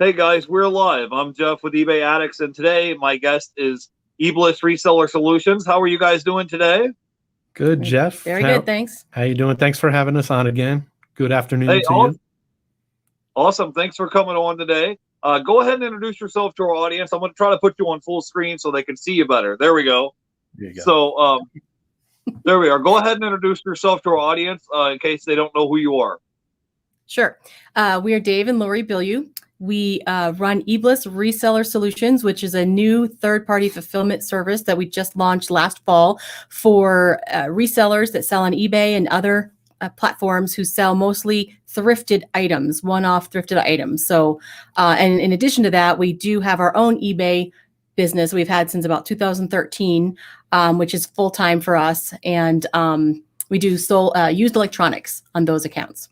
Hey guys, we're live. I'm Jeff with eBay Addicts, and today my guest is Ebliss Reseller Solutions. How are you guys doing today? Good, Jeff. Very good, thanks. How you doing? Thanks for having us on again. Good afternoon Hey, to you. awesome. Thanks for coming on today. Go ahead and introduce yourself to our audience. I'm going to try to put you on full screen so they can see you better. There we go. There you go. So, there we are. Go ahead and introduce yourself to our audience in case they don't know who you are. Sure. We are Dave and Lori Bilyeu. We run Ebliss Reseller Soultions, which is a new third-party fulfillment service that we just launched last fall for resellers that sell on eBay and other platforms who sell mostly thrifted items, one-off thrifted items. So, and in addition to that, we do have our own eBay business we've had since about 2013, which is full-time for us. And we do used electronics on those accounts.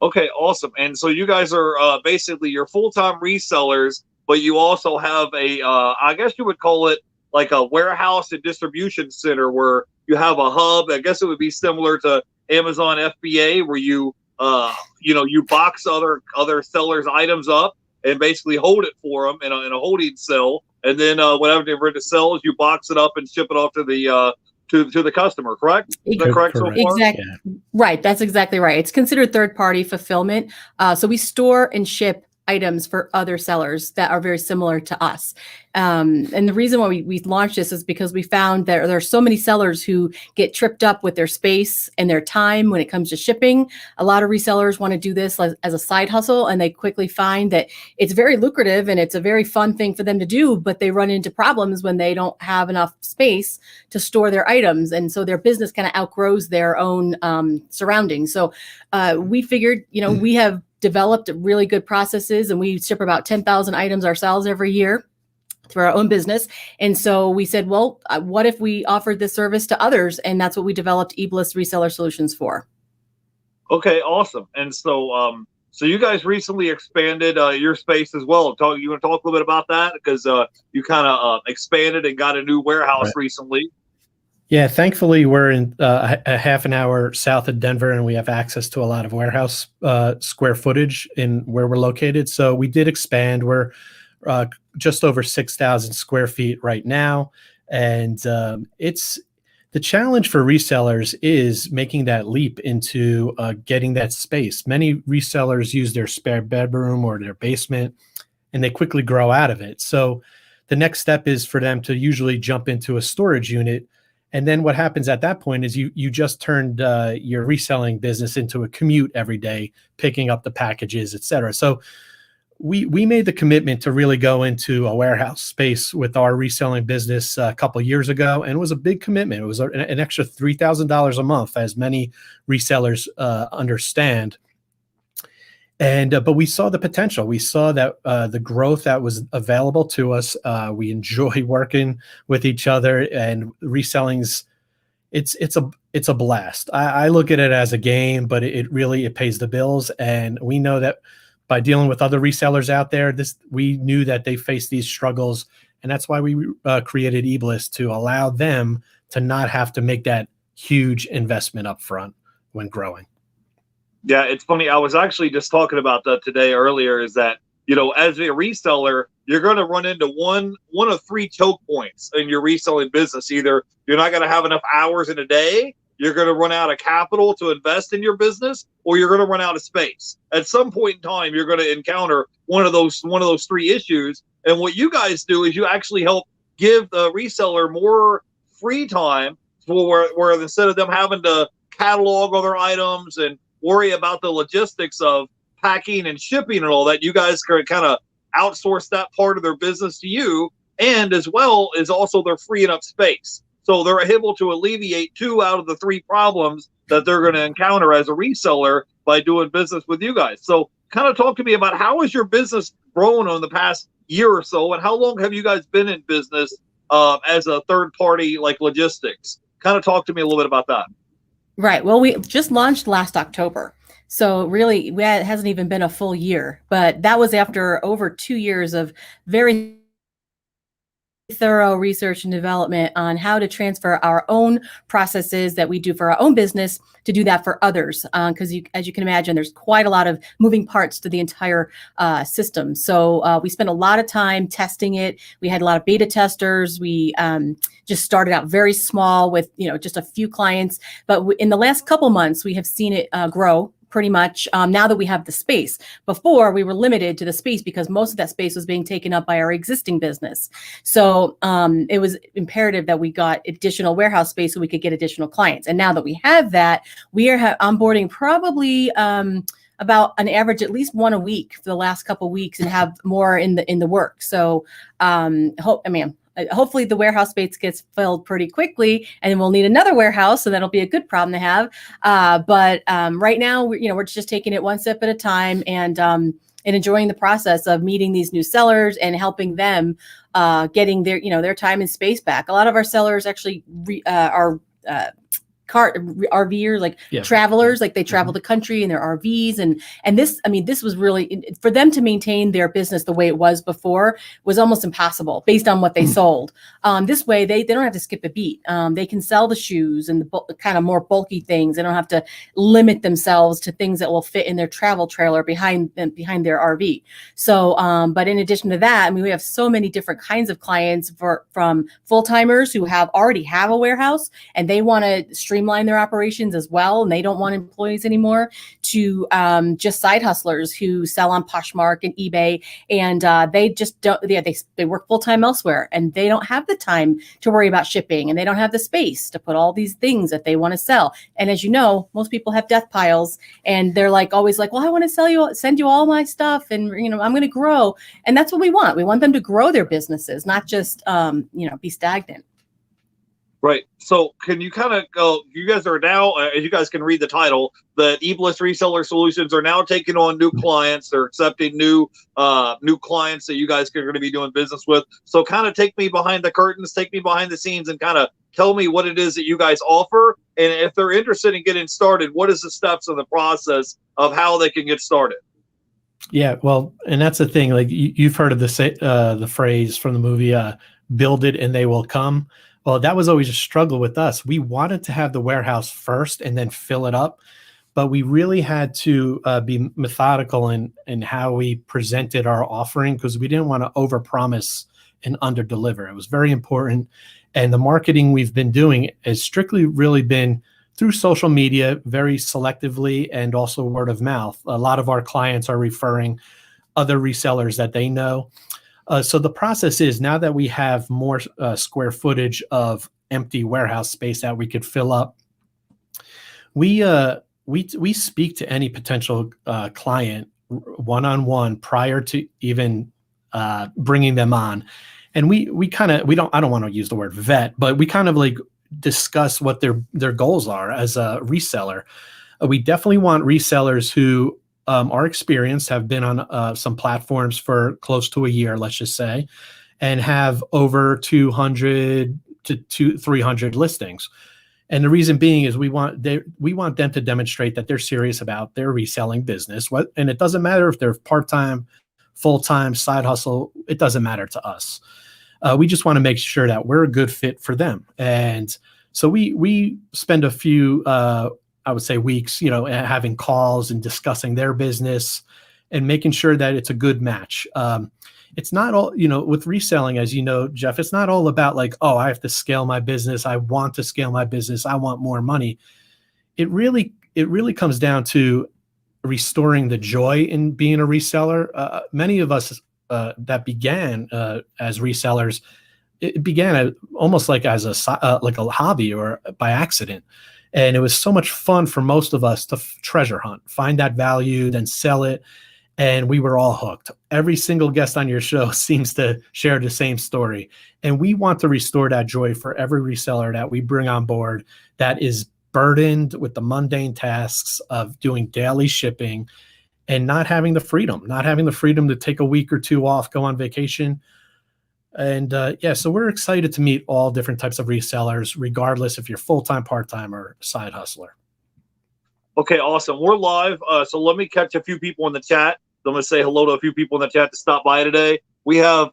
Okay, awesome. And so you guys are basically your full-time resellers, but you also have I guess you would call it like a warehouse and distribution center where you have a hub. I guess it would be similar to Amazon FBA where you box other sellers' items up and basically hold it for them in a holding cell. And then whatever they're ready to sell, you box it up and ship it off to the to the customer, correct? Is that correct so far? Exactly. Yeah. Right. That's exactly right. It's considered third-party fulfillment. So we store and ship items for other sellers that are very similar to us. And the reason why we launched this is because we found that there are so many sellers who get tripped up with their space and their time when it comes to shipping. A lot of resellers want to do this as a side hustle, and they quickly find that it's very lucrative and it's a very fun thing for them to do, but they run into problems when they don't have enough space to store their items. And so their business kind of outgrows their own surroundings. So we figured, we have developed really good processes, and we ship about 10,000 items ourselves every year through our own business. And so we said, well, what if we offered this service to others? And that's what we developed Ebliss Reseller Solutions for. Okay, awesome. And so, so you guys recently expanded your space as well. You want to talk a little bit about that because you kind of expanded and got a new warehouse recently. Yeah, thankfully we're in a half an hour south of Denver, and we have access to a lot of warehouse square footage in where we're located. So we did expand. We're just over 6,000 square feet right now, and it's the challenge for resellers is making that leap into getting that space. Many resellers use their spare bedroom or their basement, and they quickly grow out of it. So the next step is for them to usually jump into a storage unit. And then what happens at that point is you just turned your reselling business into a commute every day, picking up the packages, et cetera. So we made the commitment to really go into a warehouse space with our reselling business a couple of years ago, and it was a big commitment. It was an extra $3,000 a month, as many resellers understand. And but we saw the potential. We saw that the growth that was available to us. We enjoy working with each other, and reselling's it's a blast. I look at it as a game, but it really pays the bills. And we know that by dealing with other resellers out there, we knew that they face these struggles, and that's why we created Ebliss to allow them to not have to make that huge investment up front when growing. Yeah, it's funny. I was actually just talking about that today earlier is that, as a reseller, you're going to run into one of three choke points in your reselling business. Either you're not going to have enough hours in a day, you're going to run out of capital to invest in your business, or you're going to run out of space. At some point in time, you're going to encounter one of those three issues. And what you guys do is you actually help give the reseller more free time where instead of them having to catalog other items and worry about the logistics of packing and shipping and all that, you guys can kind of outsource that part of their business to you, and as well as also they're freeing up space. So they're able to alleviate 2 out of the 3 problems that they're going to encounter as a reseller by doing business with you guys. So kind of talk to me about how has your business grown in the past year or so, and how long have you guys been in business as a third party like logistics? Kind of talk to me a little bit about that. Right. Well, we just launched last October. So really, it hasn't even been a full year, but that was after over 2 years of very thorough research and development on how to transfer our own processes that we do for our own business to do that for others. Because as you can imagine, there's quite a lot of moving parts to the entire system. So we spent a lot of time testing it. We had a lot of beta testers. We just started out very small with just a few clients. But in the last couple months, we have seen it grow pretty much now that we have the space. Before, we were limited to the space because most of that space was being taken up by our existing business. So it was imperative that we got additional warehouse space so we could get additional clients. And now that we have that, we are onboarding probably about an average at least one a week for the last couple of weeks, and have more in the work. So hopefully the warehouse space gets filled pretty quickly, and then we'll need another warehouse, so that'll be a good problem to have. But right now, we're just taking it one step at a time, and enjoying the process of meeting these new sellers and helping them getting their time and space back. A lot of our sellers actually are RVers, like travelers, like they travel the country in their RVs, and this was really, for them to maintain their business the way it was before was almost impossible based on what they sold. This way they don't have to skip a beat. They can sell the shoes and the kind of more bulky things. They don't have to limit themselves to things that will fit in their travel trailer behind their RV. So but in addition to that, we have so many different kinds of clients, from full-timers who already have a warehouse and they want to streamline their operations as well, and they don't want employees anymore, to just side hustlers who sell on Poshmark and eBay, and they just don't. They work full time elsewhere, and they don't have the time to worry about shipping, and they don't have the space to put all these things that they want to sell. And as you know, most people have death piles, and they're always like, "Well, I want to send you all my stuff, and I'm going to grow." And that's what we want. We want them to grow their businesses, not just be stagnant. Right. So can you kind of go, you guys are now, as you guys can read the title, the Ebliss Reseller Solutions are now taking on new clients. They're accepting new clients that you guys are going to be doing business with. So kind of take me behind the curtains, take me behind the scenes, and kind of tell me what it is that you guys offer. And if they're interested in getting started, what is the steps of the process of how they can get started? Yeah, well, and that's the thing. Like you've heard of the phrase from the movie, build it and they will come. Well, that was always a struggle with us. We wanted to have the warehouse first and then fill it up, but we really had to be methodical in how we presented our offering, because we didn't want to overpromise and underdeliver. It was very important. And the marketing we've been doing has strictly really been through social media, very selectively, and also word of mouth. A lot of our clients are referring other resellers that they know. So the process is, now that we have more square footage of empty warehouse space that we could fill up, we speak to any potential client one-on-one prior to even bringing them on, and I don't want to use the word vet, but we kind of discuss what their goals are as a reseller. We definitely want resellers who are experienced, have been on some platforms for close to a year, let's just say, and have over 200 to 300 listings. And the reason being is we want them to demonstrate that they're serious about their reselling business. And it doesn't matter if they're part-time, full-time, side hustle. It doesn't matter to us. We just want to make sure that we're a good fit for them. And so we spend a few I would say weeks, having calls and discussing their business and making sure that it's a good match. It's not all, with reselling, as you know, Jeff, it's not all about I have to scale my business. I want to scale my business. I want more money. It really comes down to restoring the joy in being a reseller. Many of us that began as resellers, it began almost as a hobby or by accident. And it was so much fun for most of us to treasure hunt, find that value, then sell it. And we were all hooked. Every single guest on your show seems to share the same story. And we want to restore that joy for every reseller that we bring on board that is burdened with the mundane tasks of doing daily shipping and not having the freedom to take a week or two off, go on vacation. And so we're excited to meet all different types of resellers, regardless if you're full-time, part-time, or side hustler. Okay, awesome. We're live. So let me catch a few people in the chat. I'm going to say hello to a few people in the chat to stop by today. We have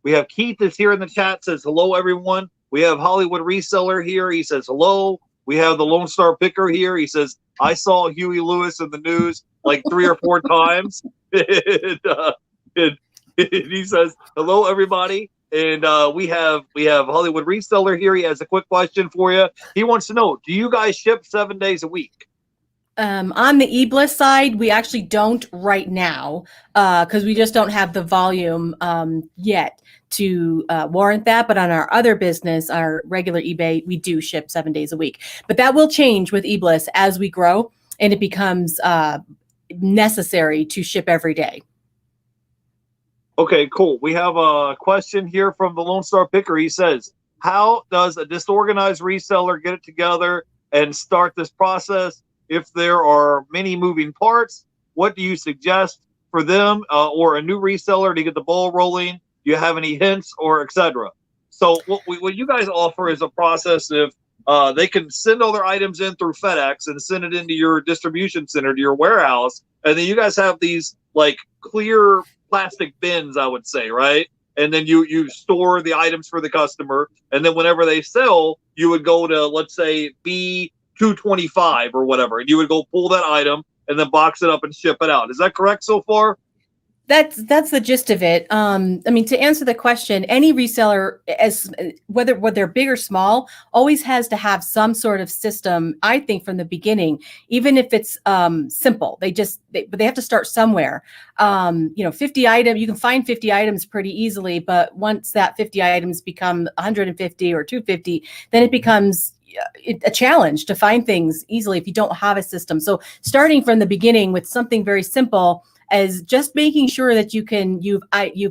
We have Keith is here in the chat, says hello, everyone. We have Hollywood Reseller here. He says hello. We have the Lone Star Picker here. He says, I saw Huey Lewis in the news like 3 or 4 times. and he says, hello, everybody. And we have Hollywood Reseller here. He has a quick question for you. He wants to know, do you guys ship 7 days a week? On the Ebliss side, we actually don't right now because we just don't have the volume yet to warrant that. But on our other business, our regular eBay, we do ship 7 days a week. But that will change with Ebliss as we grow and it becomes necessary to ship every day. Okay, cool. We have a question here from the Lone Star Picker. He says, how does a disorganized reseller get it together and start this process? If there are many moving parts, what do you suggest for them or a new reseller to get the ball rolling? Do you have any hints or etc.? So what you guys offer is a process of they can send all their items in through FedEx and send it into your distribution center, to your warehouse. And then you guys have these like clear plastic bins, I would say, right? And then you store the items for the customer. And then whenever they sell, you would go to, let's say, B225 or whatever, and you would go pull that item and then box it up and ship it out. Is that correct so far? That's the gist of it. I mean, to answer the question, any reseller, as whether they're big or small, always has to have some sort of system. I think from the beginning, even if it's simple, but they have to start somewhere. 50 items, you can find 50 items pretty easily, but once that 50 items become 150 or 250, then it becomes a challenge to find things easily if you don't have a system. So starting from the beginning with something very simple as just making sure that you've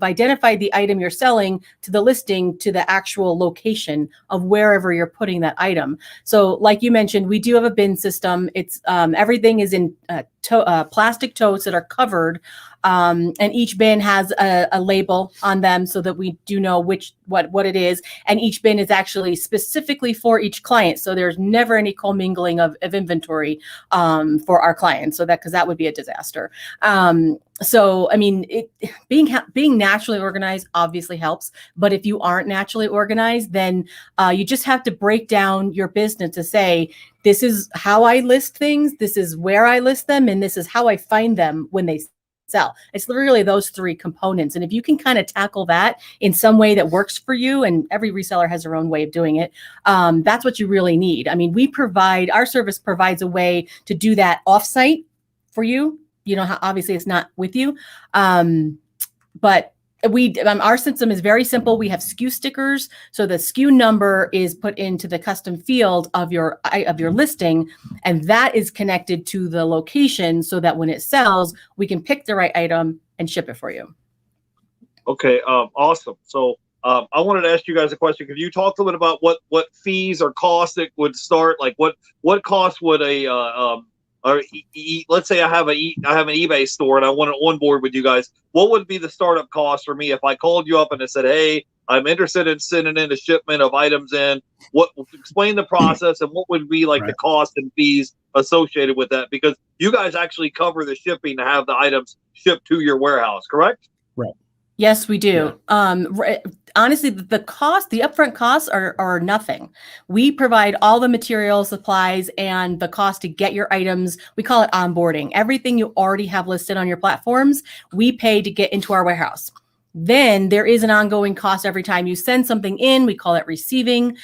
identified the item you're selling to the listing to the actual location of wherever you're putting that item. So like you mentioned, we do have a bin system. It's everything is in plastic totes that are covered. And each bin has a label on them so that we do know what it is. And each bin is actually specifically for each client. So there's never any commingling of inventory for our clients. So because that would be a disaster. So, I mean, being naturally organized obviously helps. But if you aren't naturally organized, then you just have to break down your business to say, this is how I list things, this is where I list them, and this is how I find them when they sell. It's literally those 3 components. And if you can kind of tackle that in some way that works for you, and every reseller has their own way of doing it, that's what you really need. I mean, our service provides a way to do that offsite for you. You know, how obviously it's not with you. But our system is very simple. We have SKU stickers. So the SKU number is put into the custom field of your listing, and that is connected to the location so that when it sells, we can pick the right item and ship it for you. Okay, awesome. So I wanted to ask you guys a question. Could you talk a little bit about what fees or costs it would start? Like what cost would let's say I have an eBay store and I want to onboard with you guys. What would be the startup cost for me if I called you up and I said, hey, I'm interested in sending in a shipment of items in? Explain the process and what would be like the cost and fees associated with that? Because you guys actually cover the shipping to have the items shipped to your warehouse, correct? Right. Yes, we do. Yeah. Honestly, the upfront costs are nothing. We provide all the materials, supplies, and the cost to get your items. We call it onboarding. Everything you already have listed on your platforms, we pay to get into our warehouse. Then there is an ongoing cost every time you send something in. We call it receiving.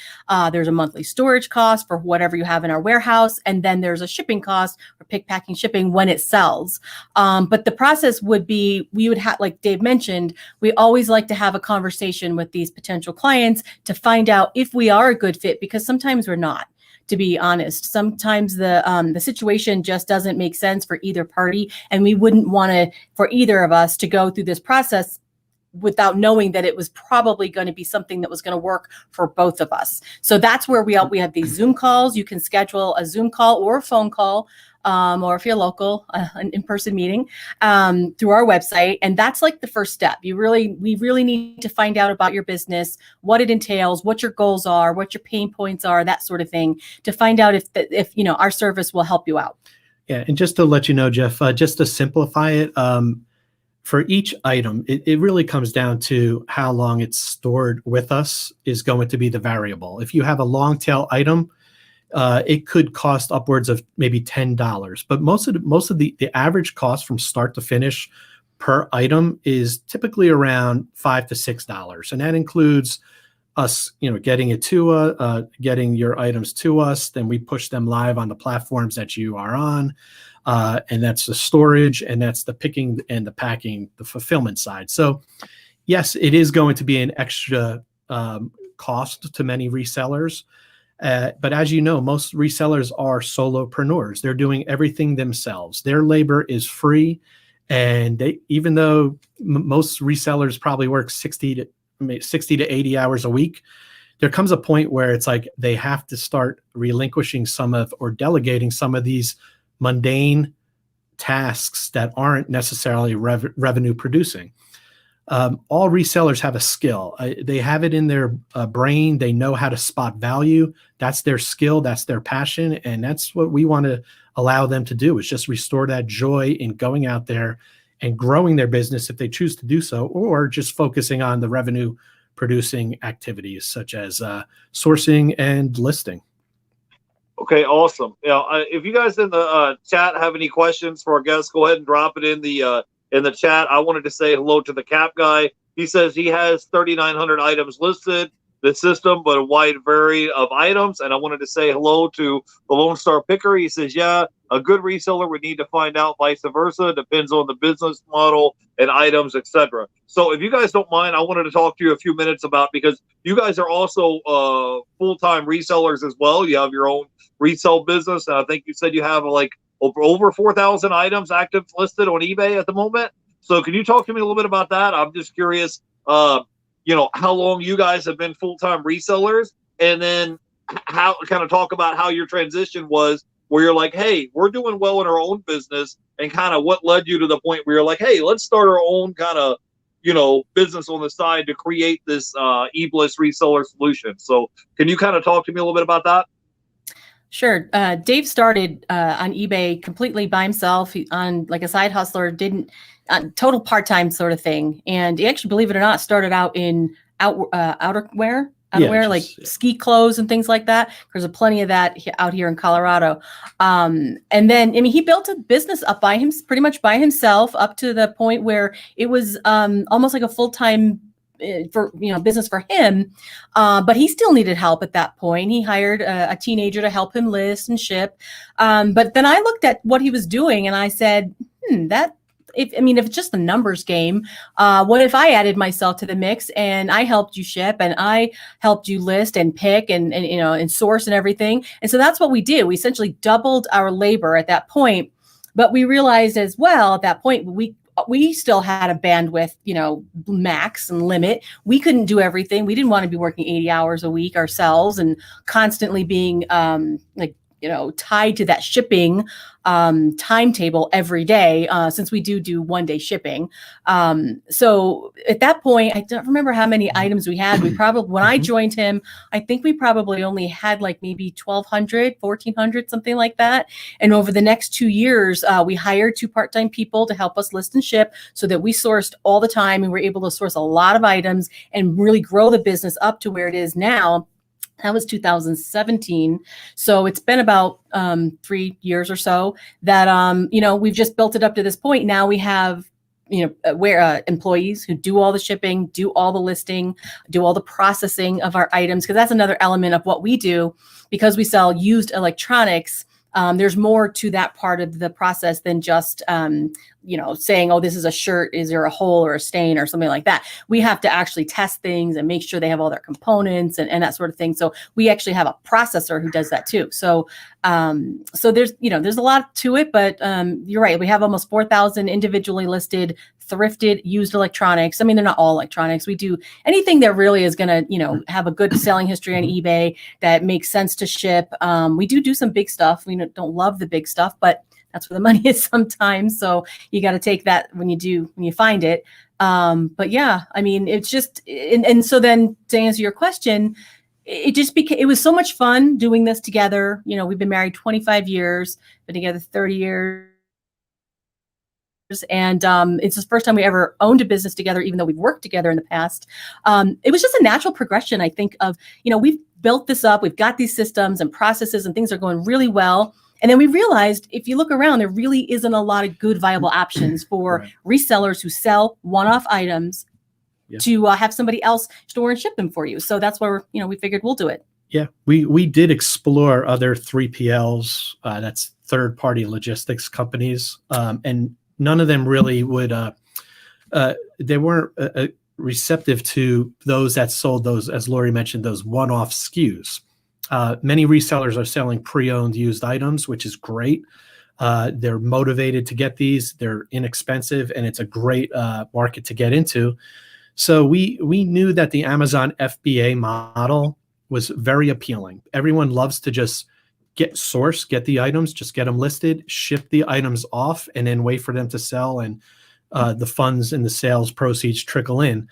There's a monthly storage cost for whatever you have in our warehouse. And then there's a shipping cost for pick, packing, shipping when it sells. But the process would be, we would have, like Dave mentioned, we always like to have a conversation with these potential clients to find out if we are a good fit, because sometimes we're not. To be honest, sometimes the situation just doesn't make sense for either party. And we wouldn't want for either of us to go through this process without knowing that it was probably going to be something that was going to work for both of us. So that's where we have these Zoom calls. You can schedule a Zoom call or a phone call, or if you're local, an in-person meeting through our website. And that's like the first step. We really need to find out about your business, what it entails, what your goals are, what your pain points are, that sort of thing, to find out if our service will help you out. Yeah, and just to let you know, Jeff, just to simplify it, for each item, it really comes down to how long it's stored with us is going to be the variable. If you have a long tail item, it could cost upwards of maybe $10. But most of the average cost from start to finish per item is typically around $5 to $6, and that includes us, getting it to getting your items to us. Then we push them live on the platforms that you are on, and that's the storage, and that's the picking and the packing, the fulfillment side. So, yes, it is going to be an extra cost to many resellers. But as you know, most resellers are solopreneurs. They're doing everything themselves. Their labor is free. And even though most resellers probably work 60 to 80 hours a week, there comes a point where it's like they have to start relinquishing or delegating some of these mundane tasks that aren't necessarily revenue producing. All resellers have a skill. They have it in their brain. They know how to spot value. That's their skill. That's their passion. And that's what we want to allow them to do, is just restore that joy in going out there and growing their business if they choose to do so, or just focusing on the revenue producing activities such as sourcing and listing. Okay, awesome. If you guys in the chat have any questions for our guests, go ahead and drop it in the chat. I wanted to say hello to the Cap guy. He says he has 3,900 items listed, the system, but a wide variety of items. And I wanted to say hello to the Lone Star Picker. He says, yeah, a good reseller would need to find out, vice versa. Depends on the business model and items, etc. So if you guys don't mind, I wanted to talk to you a few minutes about, because you guys are also full-time resellers as well. You have your own resale business. And I think you said you have like over 4,000 items active listed on eBay at the moment. So can you talk to me a little bit about that? I'm just curious, how long you guys have been full-time resellers, and then how kind of talk about how your transition was, where you're like, hey, we're doing well in our own business, and kind of what led you to the point where you're like, hey, let's start our own kind of, business on the side to create this Ebliss Reseller Soultions. So can you kind of talk to me a little bit about that? Sure. Dave started on eBay completely by himself, on like a side hustler, total part-time sort of thing. And he actually, believe it or not, started out in outerwear, like ski clothes and things like that. There's plenty of that out here in Colorado. And then, he built a business up pretty much by himself, up to the point where it was almost like a full-time business for him, but he still needed help at that point. He hired a teenager to help him list and ship. But then I looked at what he was doing and I said, if it's just a numbers game, what if I added myself to the mix and I helped you ship and I helped you list and pick and source and everything. And so that's what we did. We essentially doubled our labor at that point, but we realized as well at that point, we still had a bandwidth, max and limit. We couldn't do everything. We didn't want to be working 80 hours a week ourselves and constantly being tied to that shipping timetable every day, since we do 1 day shipping. So at that point, I don't remember how many items we had. We probably, when I joined him, I think we probably only had like maybe 1,200, 1,400, something like that. And over the next 2 years, we hired 2 part-time people to help us list and ship, so that we sourced all the time and were able to source a lot of items and really grow the business up to where it is now. That was 2017. So it's been about 3 years or so that, we've just built it up to this point. Now we have, employees who do all the shipping, do all the listing, do all the processing of our items. Because that's another element of what we do, because we sell used electronics. There's more to that part of the process than just, saying, oh, this is a shirt, is there a hole or a stain or something like that. We have to actually test things and make sure they have all their components and that sort of thing. So we actually have a processor who does that too. So there's a lot to it, but you're right. We have almost 4,000 individually listed, thrifted, used electronics. They're not all electronics. We do anything that really is going to, have a good selling history on eBay that makes sense to ship. We do some big stuff. We don't love the big stuff, but that's where the money is sometimes. So you got to take that when you find it. But yeah, it's just, and so then to answer your question, it just became, it was so much fun doing this together. We've been married 25 years, been together 30 years. And it's the first time we ever owned a business together, even though we've worked together in the past. It was just a natural progression, I think, of, we've built this up, we've got these systems and processes and things are going really well. And then we realized, if you look around, there really isn't a lot of good viable options for resellers who sell one-off items to have somebody else store and ship them for you. So that's where, we figured we'll do it. Yeah, we did explore other 3PLs, that's third-party logistics companies, and none of them really would, they weren't receptive to those that sold those, as Lori mentioned, those one-off SKUs. Many resellers are selling pre-owned used items, which is great. They're motivated to get these. They're inexpensive, and it's a great market to get into. So we knew that the Amazon FBA model was very appealing. Everyone loves to just get the items, just get them listed, ship the items off, and then wait for them to sell, and the funds and the sales proceeds trickle in.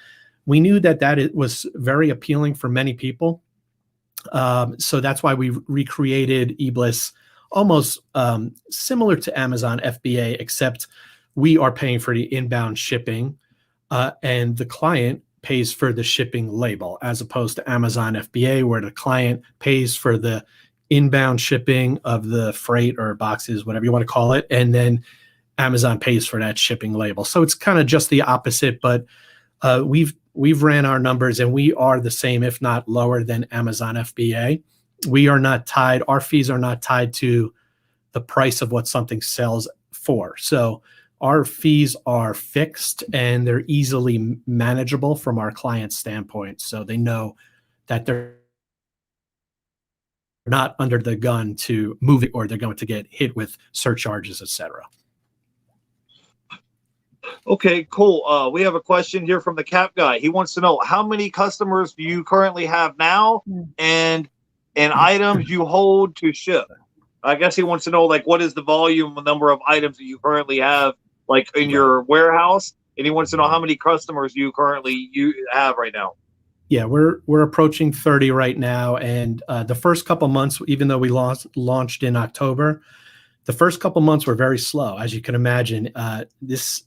We knew that it was very appealing for many people. So that's why we recreated Ebliss, almost similar to Amazon FBA, except we are paying for the inbound shipping, and the client pays for the shipping label, as opposed to Amazon FBA, where the client pays for the inbound shipping of the freight or boxes, whatever you want to call it, and then Amazon pays for that shipping label. So it's kind of just the opposite, but we've ran our numbers, and we are the same, if not lower, than Amazon FBA. We are not tied. Our fees are not tied to the price of what something sells for. So our fees are fixed, and they're easily manageable from our client's standpoint. So they know that they're not under the gun to move it, or they're going to get hit with surcharges, etc. Okay, cool. We have a question here from the Cap Guy. He wants to know, how many customers do you currently have now, and items you hold to ship? I guess he wants to know, like, what is the volume, number of items that you currently have, like, in your warehouse, and he wants to know how many customers you have right now. Yeah, we're approaching 30 right now, and the first couple months, even though we launched in October, the first couple months were very slow, as you can imagine. This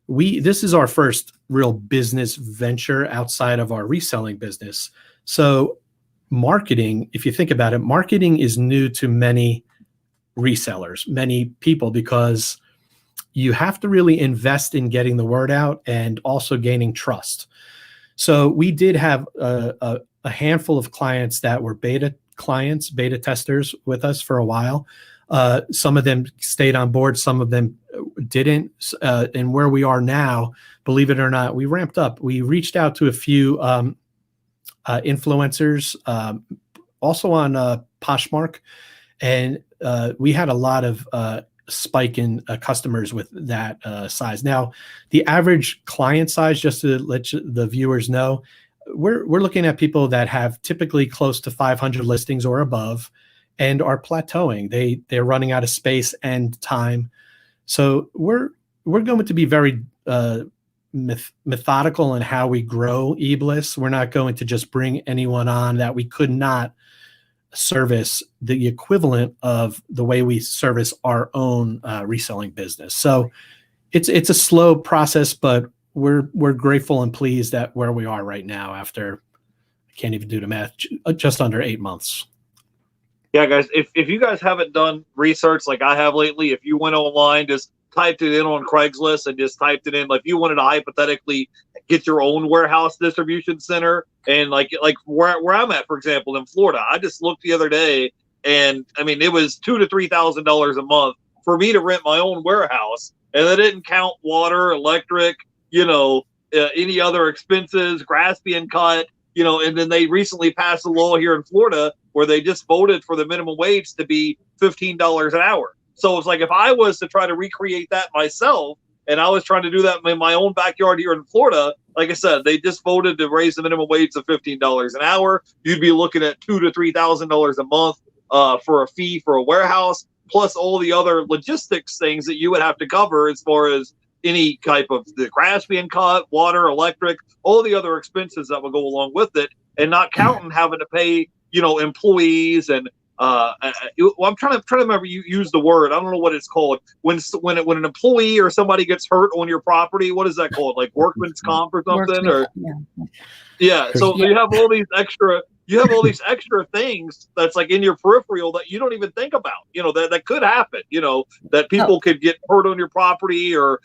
is our first real business venture outside of our reselling business. So marketing, if you think about it, marketing is new to many resellers, many people, because you have to really invest in getting the word out and also gaining trust. So we did have a handful of clients that were beta testers with us for a while. Some of them stayed on board, some of them didn't. And where we are now, believe it or not, we ramped up. We reached out to a few influencers, also on Poshmark, and we had a lot of spike in customers with that size. Now, the average client size, just to let the viewers know, we're looking at people that have typically close to 500 listings or above, and are plateauing. They're running out of space and time. So we're going to be very methodical in how we grow Ebliss. We're not going to just bring anyone on that we could not service the equivalent of the way we service our own reselling business. So it's a slow process, but we're grateful and pleased at where we are right now after, I can't even do the math, just under 8 months. Yeah, guys, if you guys haven't done research like I have lately, if you went online, just typed it in on Craigslist and just typed it in, like, you wanted to hypothetically get your own warehouse distribution center, and like where I'm at, for example, in Florida, I just looked the other day, and I mean, it was $2,000 to $3,000 a month for me to rent my own warehouse, and that didn't count water, electric, any other expenses, grass being cut, and then they recently passed a law here in Florida where they just voted for the minimum wage to be $15 an hour. So it's like, if I was to try to recreate that myself, and I was trying to do that in my own backyard here in Florida, like I said, they just voted to raise the minimum wage to $15 an hour. You'd be looking at $2,000 to $3,000 a month for a fee for a warehouse, plus all the other logistics things that you would have to cover as far as any type of the grass being cut, water, electric, all the other expenses that would go along with it, and not counting having to pay, employees and I'm trying to remember. You use the word. I don't know what it's called. When an employee or somebody gets hurt on your property, what is that called? Like workman's comp or something? Or yeah. So you have all these extra things that's like in your peripheral that you don't even think about, that could happen, that people could get hurt on your property, or,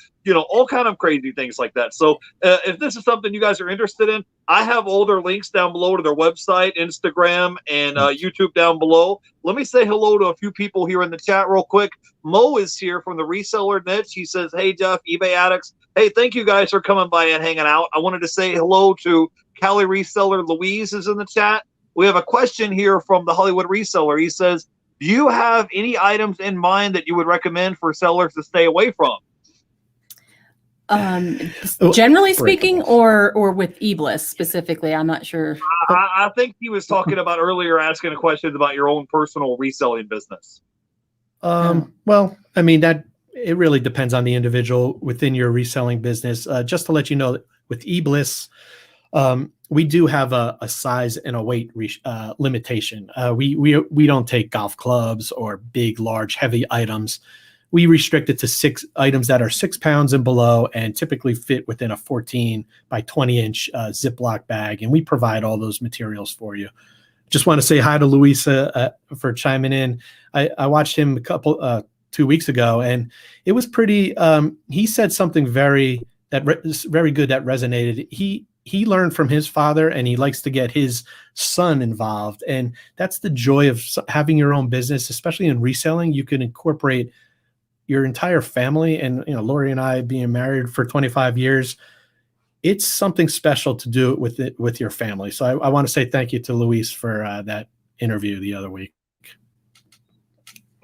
all kind of crazy things like that. So if this is something you guys are interested in, I have all their links down below to their website, Instagram, and YouTube down below. Let me say hello to a few people here in the chat real quick. Mo is here from the Reseller Niche. He says, hey, Jeff, eBay Addicts. Hey, thank you guys for coming by and hanging out. I wanted to say hello to Cali Reseller Louise is in the chat. We have a question here from the Hollywood Reseller. He says, do you have any items in mind that you would recommend for sellers to stay away from? Generally speaking, or with Ebliss specifically, I'm not sure. I think he was talking about earlier, asking a question about your own personal reselling business. Well, I mean, that it really depends on the individual within your reselling business. Just to let you know, with Ebliss, we do have a size and a weight limitation. We don't take golf clubs or big, large, heavy items. We restrict it to 6 items that are 6 pounds and below, and typically fit within a 14 by 20 inch Ziploc bag. And we provide all those materials for you. Just want to say hi to Louisa for chiming in. I watched him 2 weeks ago, and it was pretty. He said something very good that resonated. He learned from his father, and he likes to get his son involved. And that's the joy of having your own business, especially in reselling. You can incorporate your entire family. And, Lori and I being married for 25 years, it's something special to do it with your family. So I want to say thank you to Luis for that interview the other week.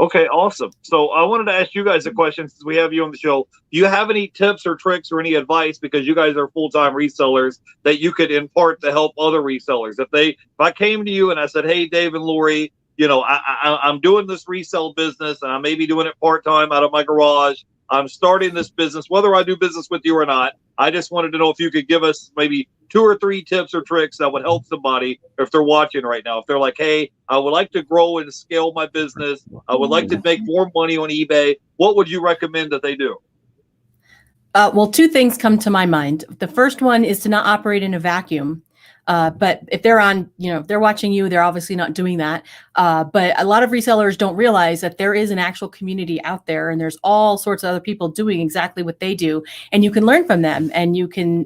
Okay, awesome. So I wanted to ask you guys a question since we have you on the show. Do you have any tips or tricks or any advice, because you guys are full-time resellers, that you could impart to help other resellers? If I came to you and I said, hey, Dave and Lori, I'm doing this resell business, and I may be doing it part-time out of my garage. I'm starting this business, whether I do business with you or not. I just wanted to know if you could give us maybe 2 or 3 tips or tricks that would help somebody if they're watching right now. If they're like, hey, I would like to grow and scale my business, I would like to make more money on eBay, what would you recommend that they do? Well, 2 things come to my mind. The first one is to not operate in a vacuum. But if they're on, if they're watching you, they're obviously not doing that. But a lot of resellers don't realize that there is an actual community out there, and there's all sorts of other people doing exactly what they do. And you can learn from them, and you can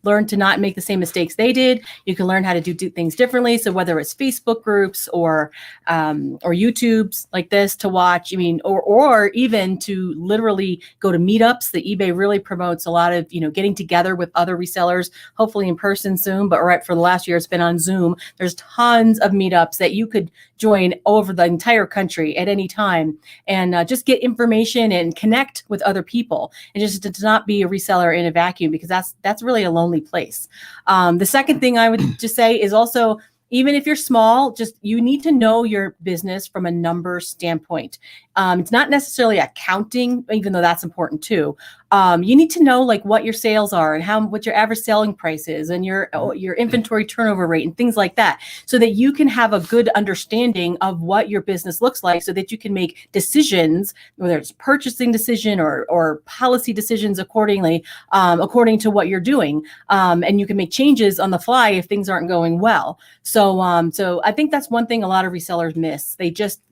learn to not make the same mistakes they did. You can learn how to do things differently. So whether it's Facebook groups or YouTubes like this to watch, or even to literally go to meetups. The eBay really promotes a lot of, getting together with other resellers, hopefully in person soon, but right for the last year, it's been on Zoom. There's tons of meetups that you could join over the entire country at any time, and just get information and connect with other people, and just to not be a reseller in a vacuum, because that's really a lonely place. The second thing I would just say is also, even if you're small, you need to know your business from a number standpoint. It's not necessarily accounting, even though that's important too. You need to know what your sales are, and what your average selling price is, and your inventory turnover rate, and things like that, so that you can have a good understanding of what your business looks like, so that you can make decisions, whether it's purchasing decision or policy decisions according to what you're doing. And you can make changes on the fly if things aren't going well. So I think that's one thing a lot of resellers miss. They just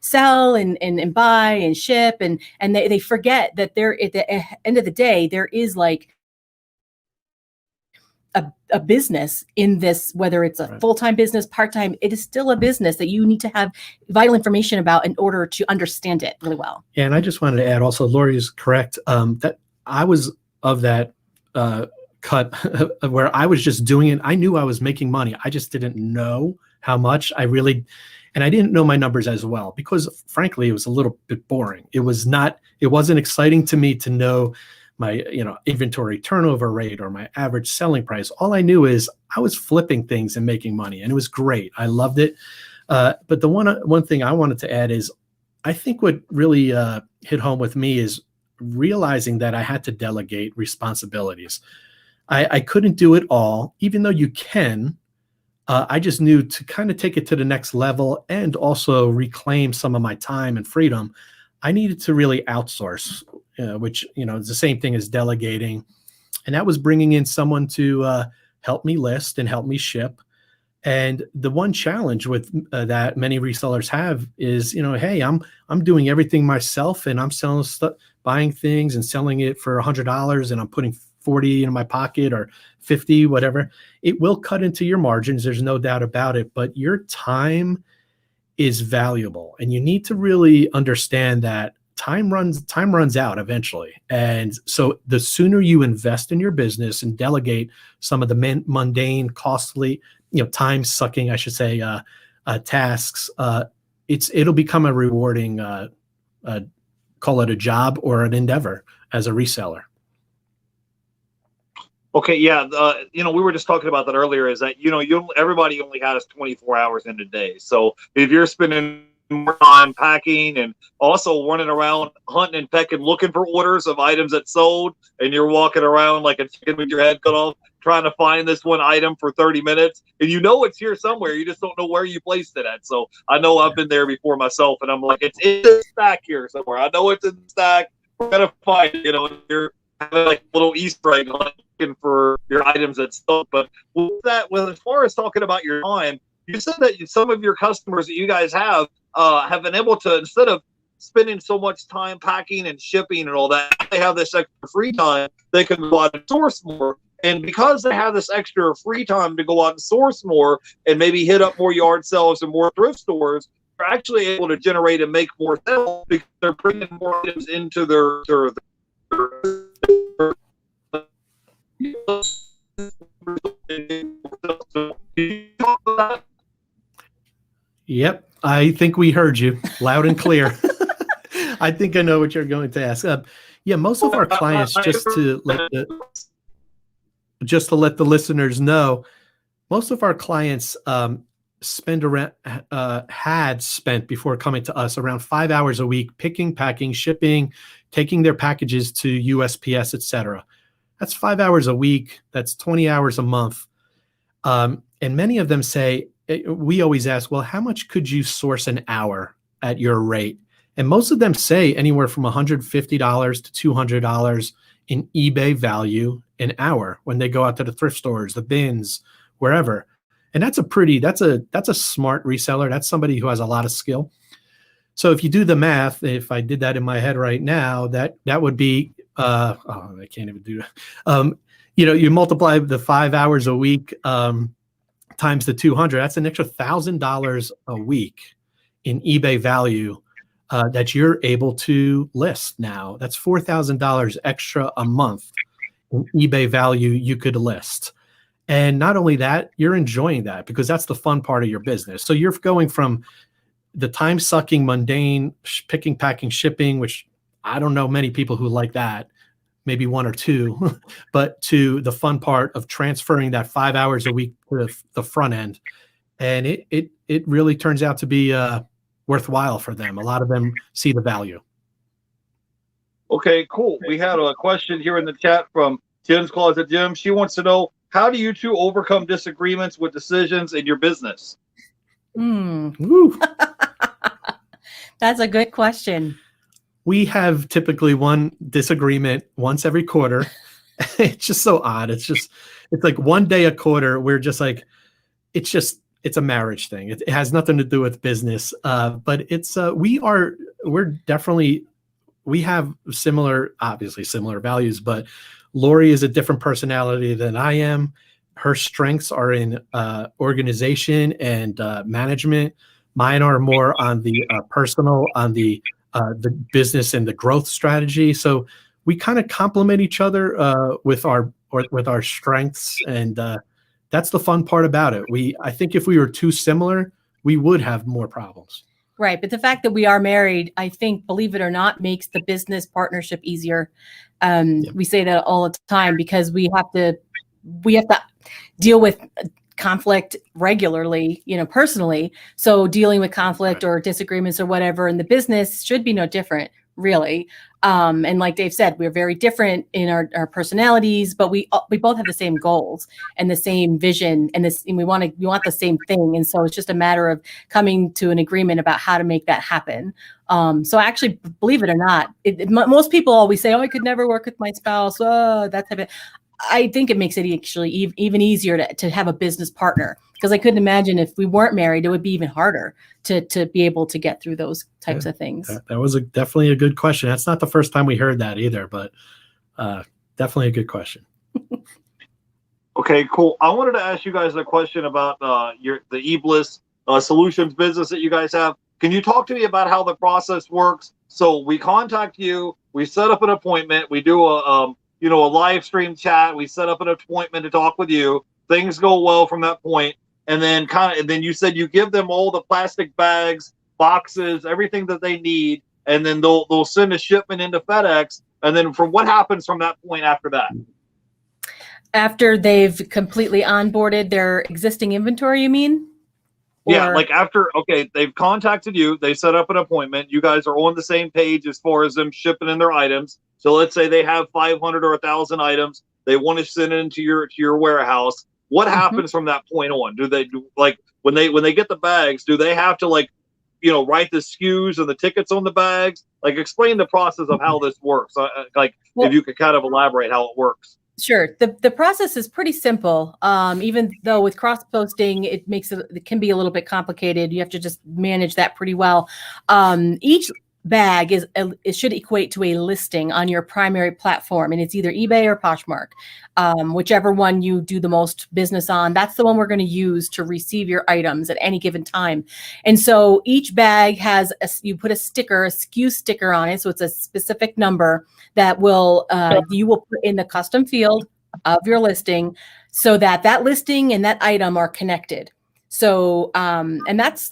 sell and buy and ship, and they forget that there, at the end of the day, there is a business in this, whether it's a full-time business, part-time, it is still a business that you need to have vital information about in order to understand it really well. Yeah, and I just wanted to add also, Lori is correct, that I was of that cut where I was just doing it. I knew I was making money. I just didn't know how much. And I didn't know my numbers as well, because frankly, it was a little bit boring. It wasn't exciting to me to know my, inventory turnover rate or my average selling price. All I knew is I was flipping things and making money, and it was great. I loved it. But the one thing I wanted to add is, I think what really hit home with me is realizing that I had to delegate responsibilities. I couldn't do it all, even though you can. I just knew to kind of take it to the next level and also reclaim some of my time and freedom, I needed to really outsource, which, is the same thing as delegating. And that was bringing in someone to help me list and help me ship. And the one challenge with that many resellers have is, hey, I'm doing everything myself, and I'm selling stuff, buying things and selling it for $100, and I'm putting 40 in my pocket or 50, whatever. It will cut into your margins. There's no doubt about it. But your time is valuable, and you need to really understand that time runs out eventually. And so the sooner you invest in your business and delegate some of the mundane, costly, time sucking, I should say, tasks, it'll become a rewarding, call it a job or an endeavor as a reseller. Okay, yeah, we were just talking about that earlier. Is that everybody only has 24 hours in a day. So if you're spending more time packing and also running around hunting and pecking, looking for orders of items that sold, and you're walking around like a chicken with your head cut off, trying to find this one item for 30 minutes, and it's here somewhere, you just don't know where you placed it at. So I know I've been there before myself, and I'm like, it's in the stack here somewhere. I know it's in the stack. We're gonna find it. You're having like a little Easter egg looking for your items that sold. But as far as talking about your time, you said that some of your customers that you guys have been able to, instead of spending so much time packing and shipping and all that, they have this extra free time, they can go out and source more. And because they have this extra free time to go out and source more and maybe hit up more yard sales and more thrift stores, they're actually able to generate and make more sales because they're bringing more items into their Yep, I think we heard you loud and clear. I think I know what you're going to ask. Most of our clients, just to let the listeners know, most of our clients had spent before coming to us around 5 hours a week picking, packing, shipping, taking their packages to USPS, etc. That's 5 hours a week. That's 20 hours a month. And many of them say, we always ask, well, how much could you source an hour at your rate? And most of them say anywhere from $150 to $200 in eBay value an hour when they go out to the thrift stores, the bins, wherever. And that's a smart reseller. That's somebody who has a lot of skill. So if you do the math, if I did that in my head right now, that would be, I can't even do that. You multiply the 5 hours a week times the 200, that's an extra $1,000 a week in eBay value that you're able to list now. That's $4,000 extra a month in eBay value you could list. And not only that, you're enjoying that because that's the fun part of your business. So you're going from the time-sucking, mundane, picking, packing, shipping, which I don't know many people who like that, maybe one or two, but to the fun part of transferring that 5 hours a week to the front end. And it really turns out to be worthwhile for them. A lot of them see the value. Okay, cool. We had a question here in the chat from Jim's Closet Jim. She wants to know, how do you two overcome disagreements with decisions in your business? That's a good question. We have typically one disagreement once every quarter. It's just so odd. It's like one day a quarter. We're just like, it's a marriage thing. It has nothing to do with business. But it's, we have obviously similar values, but Lori is a different personality than I am. Her strengths are in organization and management. Mine are more on the personal, on the business and the growth strategy. So we kind of complement each other with our strengths, and that's the fun part about it. I think if we were too similar, we would have more problems. Right. But the fact that we are married, I think, believe it or not, makes the business partnership easier. We say that all the time because we have to deal with conflict regularly, personally. So dealing with conflict or disagreements or whatever in the business should be no different. really. And like Dave said, we're very different in our personalities, but we both have the same goals and the same vision, and we want the same thing. And so it's just a matter of coming to an agreement about how to make that happen. So actually, believe it or not, most people always say, "Oh, I could never work with my spouse." Oh, that type of. I think it makes it actually even easier to have a business partner, because I couldn't imagine if we weren't married, it would be even harder to be able to get through those types of things. That was definitely a good question. That's not the first time we heard that either, but definitely a good question. Okay, cool. I wanted to ask you guys a question about the Ebliss Solutions business that you guys have. Can you talk to me about how the process works? So we contact you, we set up an appointment, we do a live stream chat, we set up an appointment to talk with you. Things go well from that point, and then then you said you give them all the plastic bags, boxes, everything that they need, and then they'll send a shipment into FedEx. And then what happens from that point after that? After they've completely onboarded their existing inventory, you mean? Yeah, like they've contacted you, they set up an appointment, you guys are on the same page as far as them shipping in their items. So let's say they have 500 or 1,000 items, they want to send it into your warehouse. What happens from that point on? Do they when they get the bags, do they have to write the SKUs and the tickets on the bags? Like, explain the process of how this works. If you could kind of elaborate how it works. Sure. The process is pretty simple. Even though with cross posting, it can be a little bit complicated. You have to just manage that pretty well. Each bag it should equate to a listing on your primary platform, and it's either eBay or Poshmark, whichever one you do the most business on. That's the one we're going to use to receive your items at any given time. And so each bag has you put a SKU sticker on it, so it's a specific number that you will put in the custom field of your listing, so that listing and that item are connected. So, and that's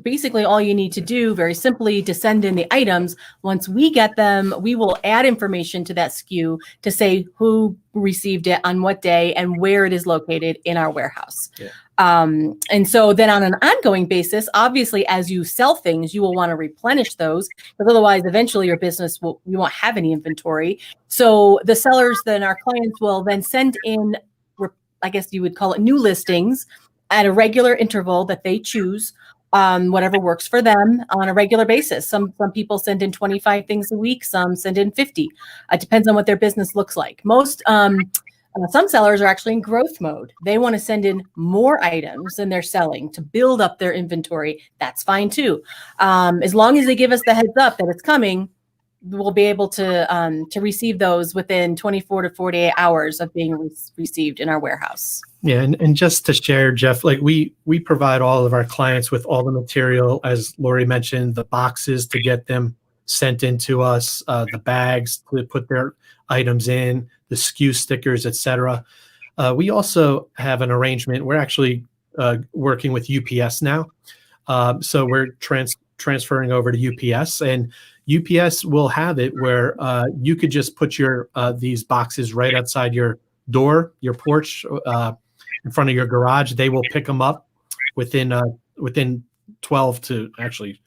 basically all you need to do, very simply, to send in the items. Once we get them, we will add information to that SKU to say who received it on what day and where it is located in our warehouse. Yeah. And so then on an ongoing basis, obviously, as you sell things, you will want to replenish those, because otherwise, eventually your business you won't have any inventory. So the sellers, then our clients, will then send in, I guess you would call it, new listings at a regular interval that they choose, whatever works for them on a regular basis. Some people send in 25 things a week, some send in 50. It depends on what their business looks like. Some sellers are actually in growth mode. They want to send in more items than they're selling to build up their inventory. That's fine too. As long as they give us the heads up that it's coming, we'll be able to receive those within 24 to 48 hours of being received in our warehouse. Yeah, and just to share, Jeff, we provide all of our clients with all the material, as Lori mentioned, the boxes to get them sent into us, the bags to put their items in, the SKU stickers, etc. We also have an arrangement. We're actually working with UPS now, so we're transferring over to UPS, and UPS will have it where you could just put your these boxes right outside your door, your porch, in front of your garage. They will pick them up within 12 to actually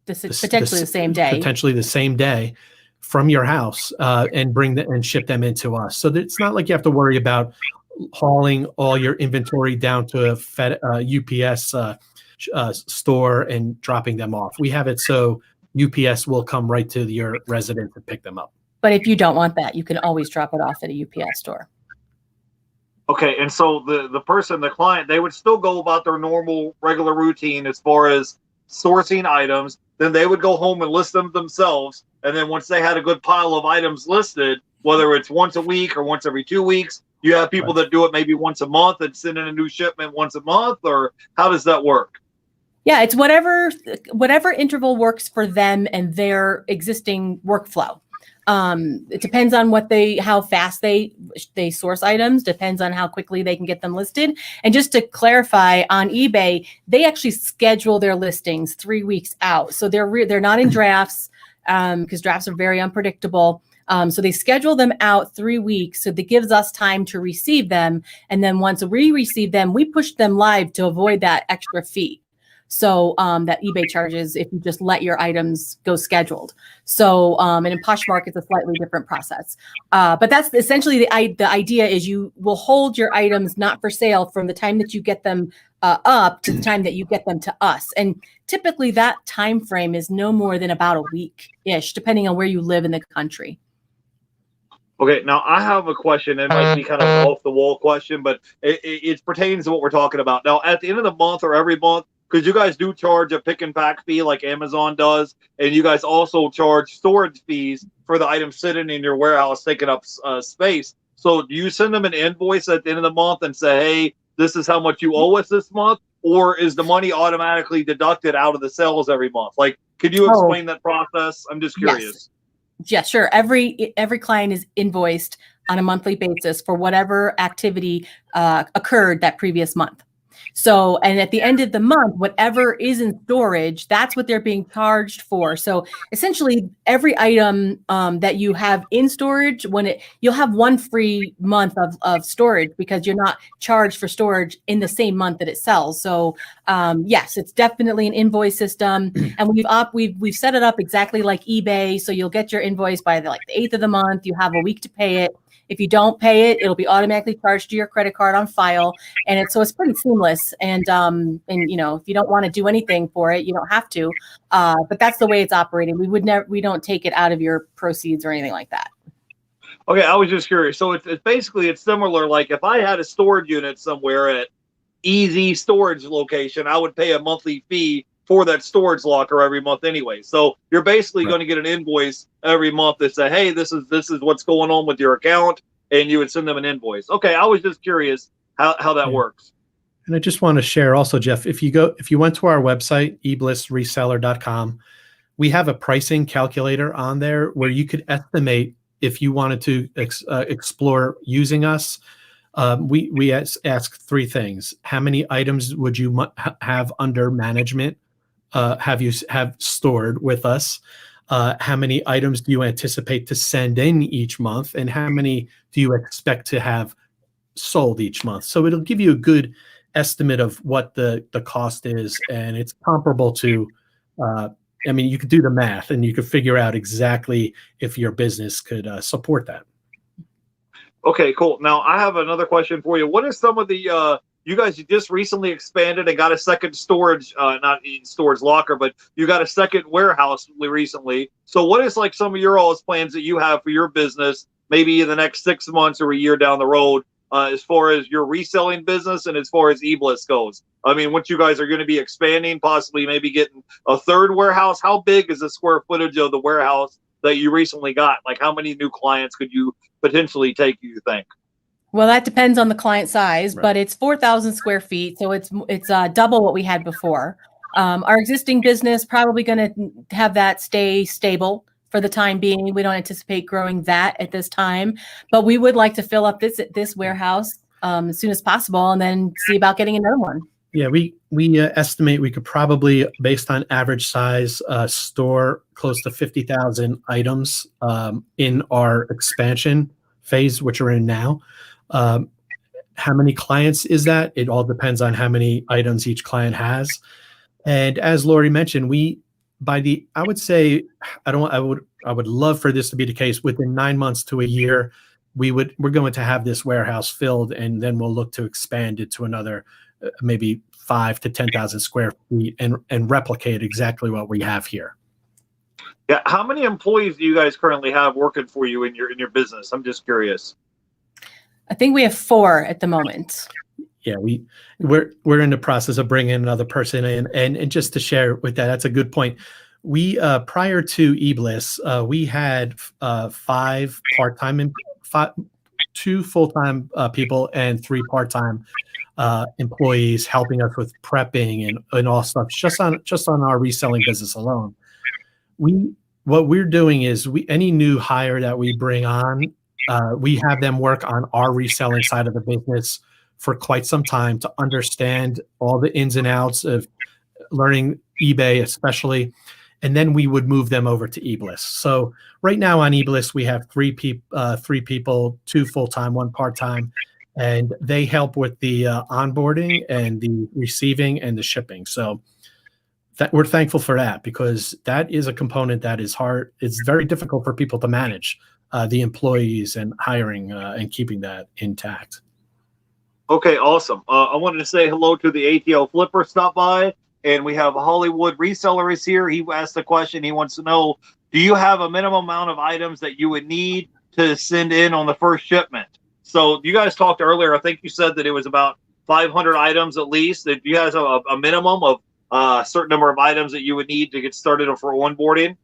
potentially the same day. Potentially the same day from your house, and and ship them into us. So that it's not like you have to worry about hauling all your inventory down to a UPS store and dropping them off. We have it so UPS will come right to your residence and pick them up. But if you don't want that, you can always drop it off at a UPS store. Okay, and so the client, they would still go about their normal, regular routine as far as sourcing items. Then they would go home and list them themselves. And then once they had a good pile of items listed, whether it's once a week or once every 2 weeks, you have people that do it maybe once a month and send in a new shipment once a month, or how does that work? Yeah, it's whatever interval works for them and their existing workflow. It depends on how fast they source items, depends on how quickly they can get them listed. And just to clarify, on eBay, they actually schedule their listings 3 weeks out. So they're not in drafts, because drafts are very unpredictable. So they schedule them out 3 weeks. So that gives us time to receive them. And then once we receive them, we push them live to avoid that extra fee. So that eBay charges if you just let your items go scheduled. So and in Poshmark, it's a slightly different process. But that's essentially the idea is you will hold your items not for sale from the time that you get them up to the time that you get them to us. And typically that time frame is no more than about a week-ish, depending on where you live in the country. Okay, now I have a question. It might be kind of an off-the-wall question, but it pertains to what we're talking about. Now, at the end of the month or every month, because you guys do charge a pick and pack fee like Amazon does, and you guys also charge storage fees for the items sitting in your warehouse taking up space. So do you send them an invoice at the end of the month and say, hey, this is how much you owe us this month? Or is the money automatically deducted out of the sales every month? Like, could you explain that process? I'm just curious. Yes. Yeah, sure. Every client is invoiced on a monthly basis for whatever activity occurred that previous month. So, and at the end of the month, whatever is in storage, that's what they're being charged for. So essentially every item that you have in storage, you'll have one free month of storage because you're not charged for storage in the same month that it sells. So yes, it's definitely an invoice system. And we've set it up exactly like eBay. So you'll get your invoice by the 8th of the month. You have a week to pay it. If you don't pay it, it'll be automatically charged to your credit card on file, and it's pretty seamless. And you know, if you don't want to do anything for it, you don't have to. But that's the way it's operating. We don't take it out of your proceeds or anything like that. Okay, I was just curious. So it's basically it's similar. Like if I had a storage unit somewhere at easy storage location, I would pay a monthly fee for that storage locker every month anyway. So you're basically going to get an invoice every month that say, hey, this is what's going on with your account, and you would send them an invoice. Okay, I was just curious how that works. And I just want to share also, Jeff, if you went to our website, eblissreseller.com, we have a pricing calculator on there where you could estimate if you wanted to explore using us. We ask three things. How many items would you have under management? Have stored with us? How many items do you anticipate to send in each month? And how many do you expect to have sold each month? So it'll give you a good estimate of what the cost is. And it's comparable to, I mean, you could do the math and you could figure out exactly if your business could support that. Okay, cool. Now I have another question for you. What is some of the you guys just recently expanded and got a second storage, not storage locker, but you got a second warehouse recently. So what is like some of your all's plans that you have for your business, maybe in the next 6 months or a year down the road, as far as your reselling business and as far as Ebliss goes? I mean, what you guys are going to be expanding, possibly maybe getting a third warehouse. How big is the square footage of the warehouse that you recently got? Like how many new clients could you potentially take, you think? Well, that depends on the client size, but it's 4,000 square feet. So it's double what we had before. Our existing business probably going to have that stay stable for the time being. We don't anticipate growing that at this time, but we would like to fill up this warehouse as soon as possible and then see about getting another one. Yeah, we estimate we could probably, based on average size, store close to 50,000 items in our expansion phase, which we're in now. How many clients is that? It all depends on how many items each client has. And as Lori mentioned, I would say, I would love for this to be the case within 9 months to a year. We're going to have this warehouse filled, and then we'll look to expand it to another maybe 5,000 to 10,000 square feet and replicate exactly what we have here. Yeah. How many employees do you guys currently have working for you in your business? I'm just curious. I think we have 4 at the moment. Yeah, we're in the process of bringing another person in, and just to share with that's a good point. We prior to Ebliss, we had 5 part-time and 2 full-time people and 3 part-time employees helping us with prepping and all stuff just on our reselling business alone. What we're doing is any new hire that we bring on, we have them work on our reselling side of the business for quite some time to understand all the ins and outs of learning eBay, especially, and then we would move them over to Ebliss. So right now on Ebliss, we have 3 people, 2 full-time, 1 part-time, and they help with the onboarding and the receiving and the shipping. So we're thankful for that, because that is a component that is hard. It's very difficult for people to manage the employees and hiring and keeping that intact. Okay, awesome. I wanted to say hello to the ATL Flipper stop by, and we have Hollywood Reseller is here. He asked a question. He wants to know, do you have a minimum amount of items that you would need to send in on the first shipment? So you guys talked earlier, I think you said that it was about 500 items at least. That you guys have a minimum of a certain number of items that you would need to get started for onboarding?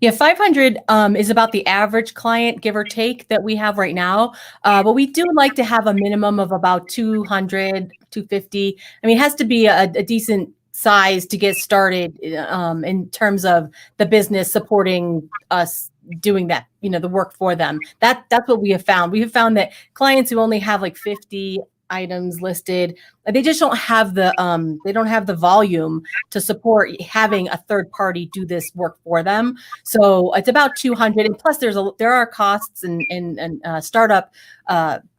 Yeah, 500 is about the average client, give or take, that we have right now. But we do like to have a minimum of about 200, 250. I mean, it has to be a decent size to get started in terms of the business supporting us doing that, the work for them. That's what we have found. We have found that clients who only have like 50 items listed, they just don't have the volume to support having a third party do this work for them. So it's about 200, and plus there are costs and startup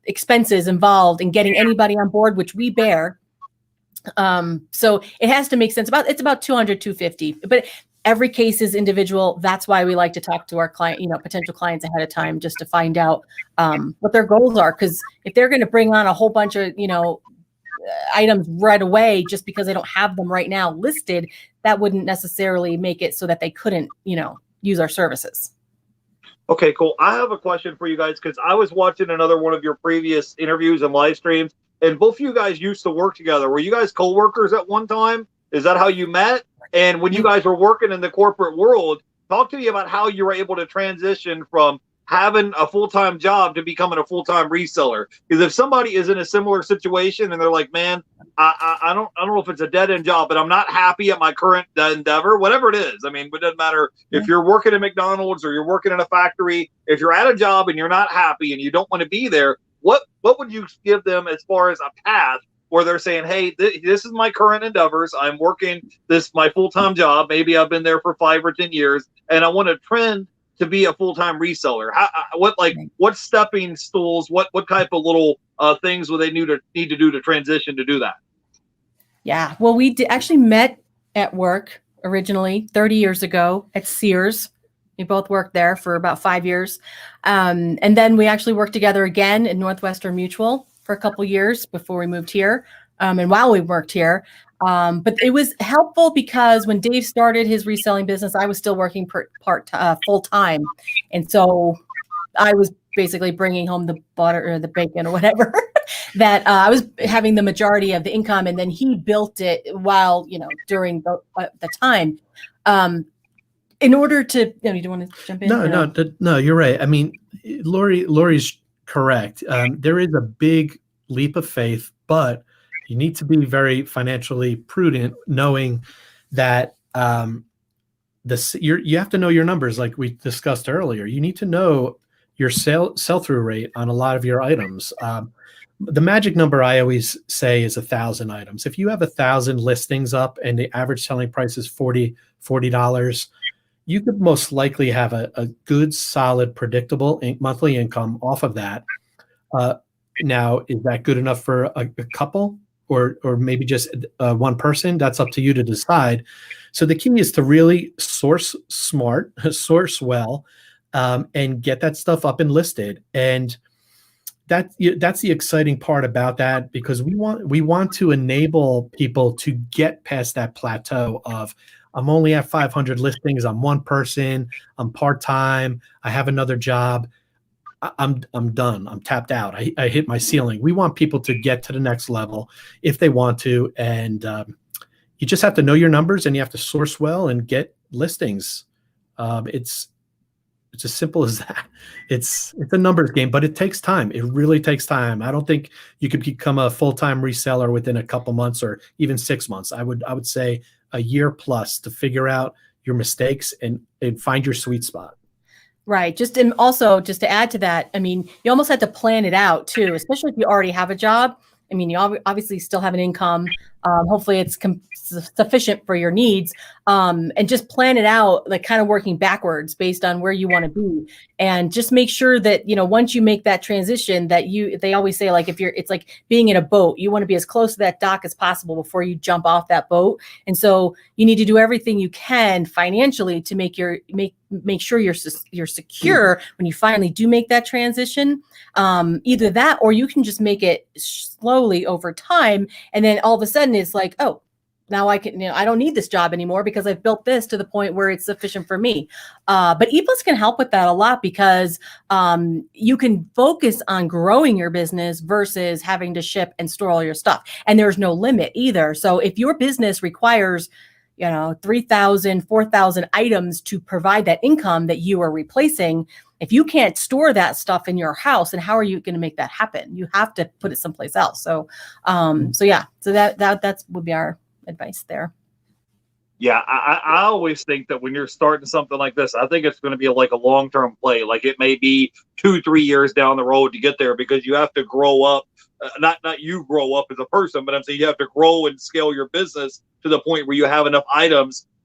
expenses involved in getting anybody on board, which we bear. So it has to make sense. It's about 200, 250, but every case is individual. That's why we like to talk to our client, potential clients ahead of time, just to find out what their goals are. Because if they're going to bring on a whole bunch of, items right away, just because they don't have them right now listed, that wouldn't necessarily make it so that they couldn't, use our services. Okay, cool. I have a question for you guys, because I was watching another one of your previous interviews and live streams, and both of you guys used to work together. Were you guys co-workers at one time? Is that how you met? And when you guys were working in the corporate world, talk to me about how you were able to transition from having a full-time job to becoming a full-time reseller. Because if somebody is in a similar situation and they're like, man, I don't know if it's a dead-end job, but I'm not happy at my current endeavor, whatever it is. I mean, it doesn't matter if you're working at McDonald's or you're working in a factory. If you're at a job and you're not happy and you don't want to be there, what would you give them as far as a path where they're saying, hey, this is my current endeavors. I'm working my full-time job. Maybe I've been there for 5 or 10 years, and I want to trend to be a full-time reseller. What stepping stools, what type of little things would they need to do to transition to do that? Yeah, well, we actually met at work originally 30 years ago at Sears. We both worked there for about 5 years. And then we actually worked together again in Northwestern Mutual for a couple years before we moved here, and while we worked here. But it was helpful because when Dave started his reselling business, I was still working full time, and so I was basically bringing home the butter or the bacon or whatever. That I was having the majority of the income, and then he built it while during the time. In order to, do you want to jump in? No, you're right. I mean, Lori's correct. There is a big leap of faith, but you need to be very financially prudent, knowing that you have to know your numbers, like we discussed earlier. You need to know your sell-through rate on a lot of your items. The magic number I always say is 1,000 items. If you have 1,000 listings up and the average selling price is $40, you could most likely have a good, solid, predictable monthly income off of that. Now, is that good enough for a couple or maybe just one person? That's up to you to decide. So the key is to really source smart, source well, and get that stuff up and listed. And that's the exciting part about that, because we want to enable people to get past that plateau of, I'm only at 500 listings. I'm one person. I'm part-time. I have another job. I'm done. I'm tapped out. I hit my ceiling. We want people to get to the next level if they want to. And you just have to know your numbers, and you have to source well and get listings. It's as simple as that. It's a numbers game, but it takes time. It really takes time. I don't think you could become a full-time reseller within a couple months or even 6 months. I would say a year plus to figure out your mistakes and find your sweet spot. Right. And also just to add to that, I mean, you almost have to plan it out too, especially if you already have a job. I mean, you obviously still have an income, Hopefully it's sufficient for your needs, and just plan it out, like kind of working backwards based on where you want to be. And just make sure that, once you make that transition, that they always say, like, it's like being in a boat, you want to be as close to that dock as possible before you jump off that boat. And so you need to do everything you can financially to make sure you're secure when you finally do make that transition. Either that, or you can just make it slowly over time. And then all of a sudden it's like, oh, now I can, I don't need this job anymore because I've built this to the point where it's sufficient for me. But Ebliss can help with that a lot, because you can focus on growing your business versus having to ship and store all your stuff. And there's no limit either. So if your business requires 3,000, 4,000 items to provide that income that you are replacing, if you can't store that stuff in your house, then how are you going to make that happen? You have to put it someplace else. So, so that would be our advice there. Yeah, I always think that when you're starting something like this, I think it's going to be like a long-term play. Like, it may be 2-3 years down the road to get there, because you have to grow up. Not you grow up as a person, but I'm saying you have to grow and scale your business to the point where you have enough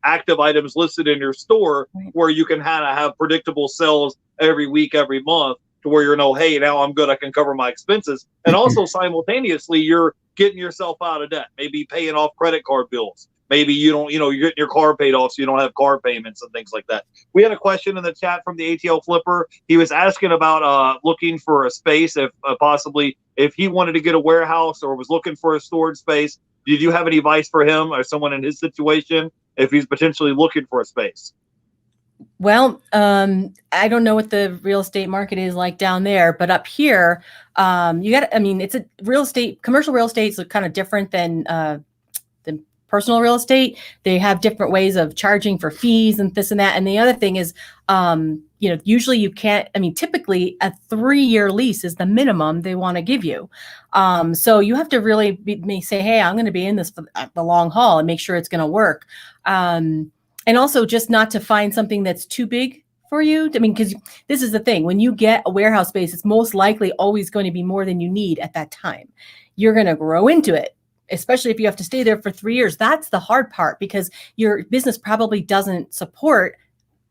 active items listed in your store, where you can have predictable sales every week, every month, to where hey, now I'm good, I can cover my expenses. And also simultaneously, you're getting yourself out of debt, maybe paying off credit card bills. Maybe you're getting your car paid off, so you don't have car payments and things like that. We had a question in the chat from the ATL Flipper. He was asking about looking for a space, if possibly if he wanted to get a warehouse or was looking for a storage space. Did you have any advice for him or someone in his situation if he's potentially looking for a space? Well, I don't know what the real estate market is like down there, but up here, it's a commercial real estate is kind of different than personal real estate. They have different ways of charging for fees and this and that. And the other thing is, usually you can't, typically a 3-year lease is the minimum they want to give you. So you have to really say, hey, I'm going to be in this for the long haul, and make sure it's going to work. And also just not to find something that's too big for you. Because this is the thing, when you get a warehouse space, it's most likely always going to be more than you need at that time. You're going to grow into it, especially if you have to stay there for 3 years. That's the hard part, because your business probably doesn't support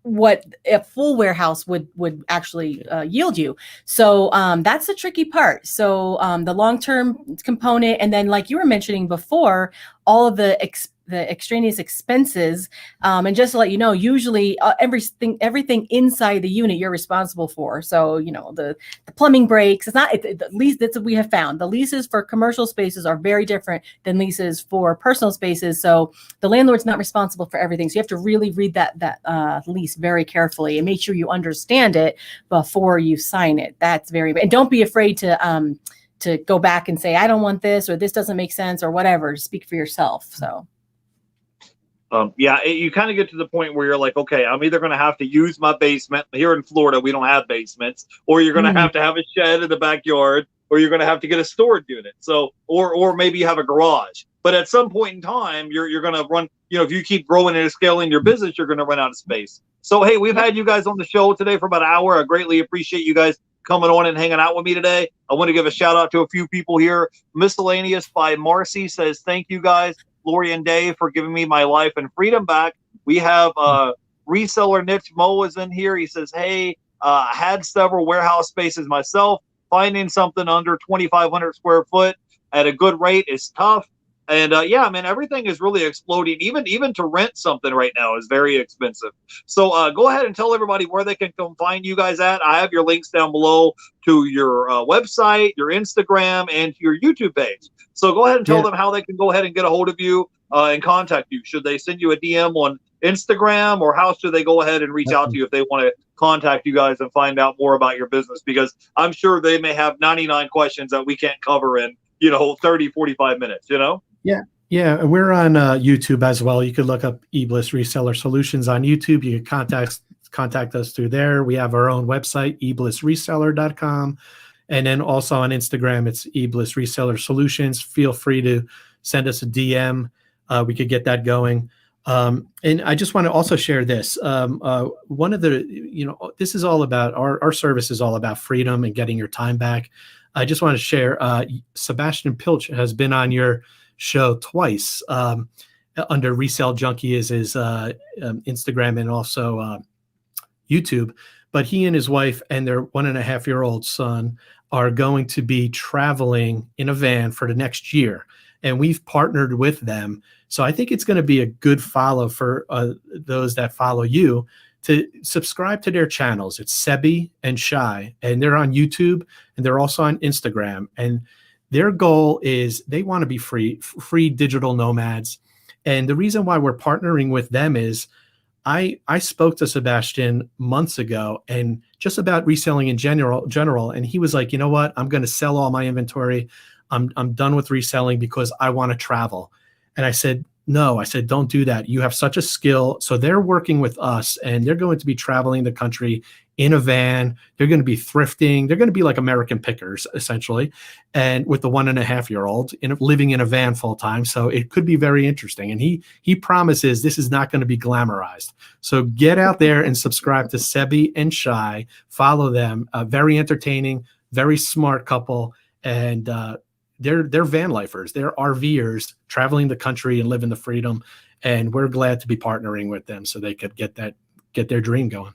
what a full warehouse would actually yield you. So that's the tricky part. So the long-term component, and then like you were mentioning before, all of the extraneous expenses, and just to let you know, usually everything inside the unit you're responsible for. So the plumbing breaks, it's not the lease. That's what we have found. The leases for commercial spaces are very different than leases for personal spaces. So the landlord's not responsible for everything. So you have to really read that lease very carefully and make sure you understand it before you sign it. That's and don't be afraid to go back and say, I don't want this, or this doesn't make sense, or whatever. Speak for yourself. So. You kind of get to the point where you're like, okay, I'm either going to have to use my basement. Here in Florida, we don't have basements, or you're going to have a shed in the backyard, or you're going to have to get a storage unit. So, or maybe you have a garage. But at some point in time, you're going to run, if you keep growing and scaling your business, you're going to run out of space. So, hey, we've had you guys on the show today for about an hour. I greatly appreciate you guys coming on and hanging out with me today. I want to give a shout out to a few people here. Miscellaneous by Marcy says, thank you guys, Lori and Dave, for giving me my life and freedom back. We have reseller Niche Mo is in here. He says, hey, I had several warehouse spaces myself. Finding something under 2,500 square foot at a good rate is tough. And everything is really exploding. Even to rent something right now is very expensive. So go ahead and tell everybody where they can come find you guys at. I have your links down below to your website, your Instagram, and your YouTube page. So go ahead and tell them how they can go ahead and get a hold of you and contact you. Should they send you a DM on Instagram, or how should they go ahead and reach out to you if they want to contact you guys and find out more about your business? Because I'm sure they may have 99 questions that we can't cover in 30, 45 minutes, Yeah, we're on YouTube as well. You could look up Ebliss Reseller Solutions on YouTube. You can contact us through there. We have our own website, eblissreseller.com. And then also on Instagram, it's Ebliss Reseller Solutions. Feel free to send us a DM. We could get that going. And I just want to also share this. One of the, this is all about, our service is all about freedom and getting your time back. I just want to share, Sebastian Pilch has been on your show twice. Under Resell Junkie is his Instagram and also YouTube. But he and his wife and their 1.5-year-old son are going to be traveling in a van for the next year. And we've partnered with them. So I think it's going to be a good follow for those that follow you to subscribe to their channels. It's Sebi and Shy, and they're on YouTube and they're also on Instagram. And their goal is they want to be free digital nomads. And the reason why we're partnering with them is I spoke to Sebastian months ago and just about reselling in general. And he was like, you know what? I'm going to sell all my inventory. I'm done with reselling because I want to travel. And I said, no, I said, don't do that. You have such a skill. So they're working with us and they're going to be traveling the country in a van. They're going to be thrifting. They're going to be like American pickers, essentially. And with the 1.5-year-old living in a van full time. So it could be very interesting. And he promises this is not going to be glamorized. So get out there and subscribe to Sebi and Shy. Follow them. Very entertaining, very smart couple. And they're van lifers. They're RVers traveling the country and living the freedom. And we're glad to be partnering with them so they could get their dream going.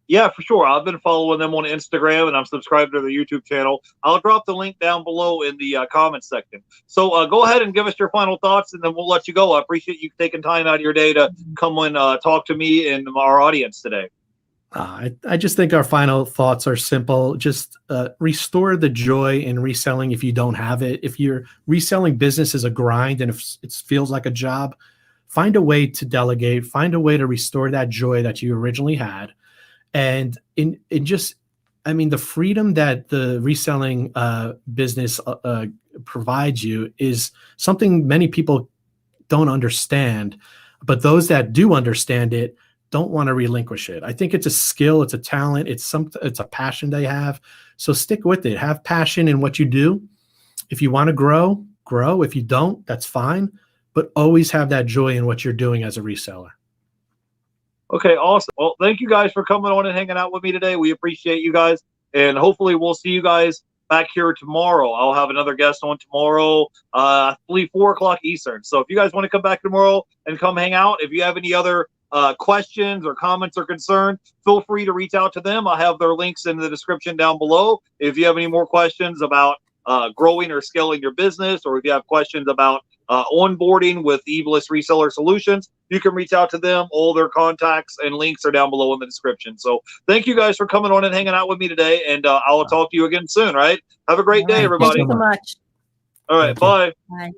Yeah, for sure. I've been following them on Instagram and I'm subscribed to their YouTube channel. I'll drop the link down below in the comments section. So go ahead and give us your final thoughts and then we'll let you go. I appreciate you taking time out of your day to come and talk to me and our audience today. I just think our final thoughts are simple. Just restore the joy in reselling if you don't have it. If your reselling business is a grind and if it feels like a job, find a way to delegate, find a way to restore that joy that you originally had. And in just, I mean, the freedom that the reselling business provides you is something many people don't understand, but those that do understand it don't want to relinquish it. I think it's a skill, it's a talent, it's a passion they have. So stick with it. Have passion in what you do. If you want to grow. If you don't, that's fine. But always have that joy in what you're doing as a reseller. Okay, awesome. Well, thank you guys for coming on and hanging out with me today. We appreciate you guys. And hopefully we'll see you guys back here tomorrow. I'll have another guest on tomorrow, I believe 4 o'clock Eastern. So if you guys want to come back tomorrow and come hang out, if you have any other questions or comments or concerns, feel free to reach out to them. I have their links in the description down below. If you have any more questions about growing or scaling your business, or if you have questions about onboarding with Ebliss Reseller Solutions, you can reach out to them. All their contacts and links are down below in the description. So thank you guys for coming on and hanging out with me today. And I'll talk to you again soon, right? Have a great day, everybody. Thank you so much. All right, bye. Bye.